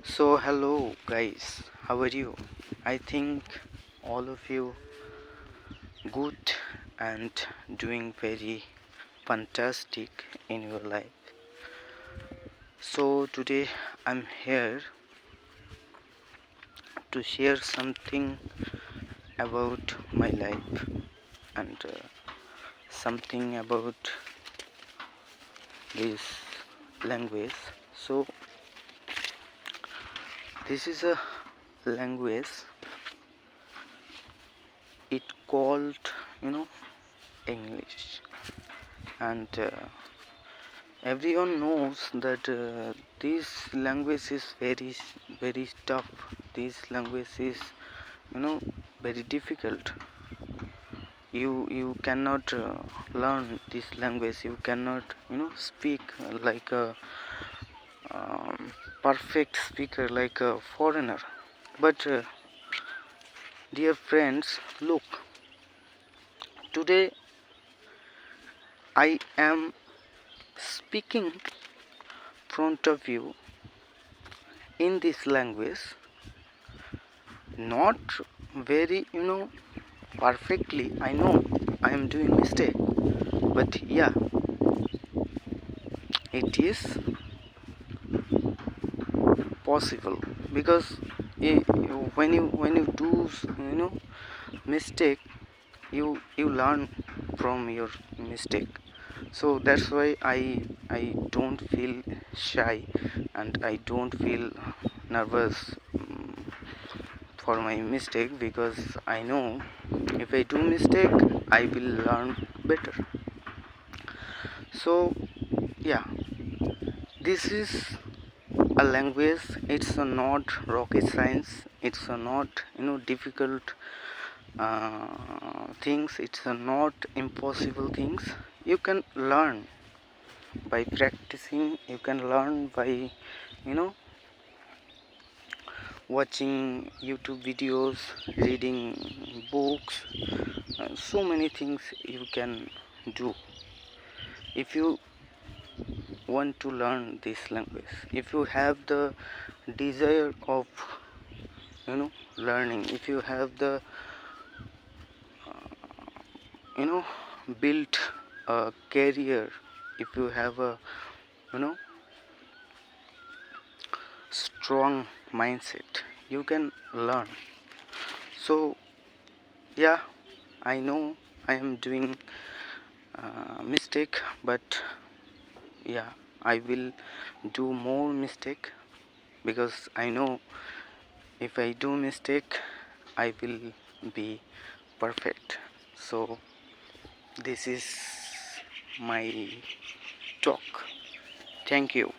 So, hello guys, how are you? I think all of you good and doing very fantastic in your life. So, today I'm here to share something about my life and something about this language. So, this is a language, it called, English, and everyone knows that this language is very tough. This language is you know very difficult. You cannot learn this language. You cannot speak like a perfect speaker, like a foreigner. But dear friends, look, today I am speaking front of you in this language, not very perfectly. I know I am doing mistake, but yeah, it is possible because when you do mistake, you learn from your mistake. So that's why I don't feel shy and I don't feel nervous for my mistake, because I know if I do mistake I will learn better. So yeah, this is a language. It's a not rocket science. It's a not difficult things. It's a not impossible things. You can learn by practicing. You can learn by watching YouTube videos, reading books, so many things you can do. If you want to learn this language, if you have the desire of learning, if you have the you know build a career, if you have a you know strong mindset, you can learn. So yeah, I know I am doing mistake, but yeah, I will do more mistake, because I know if I do mistake I will be perfect. So this is my talk. Thank you.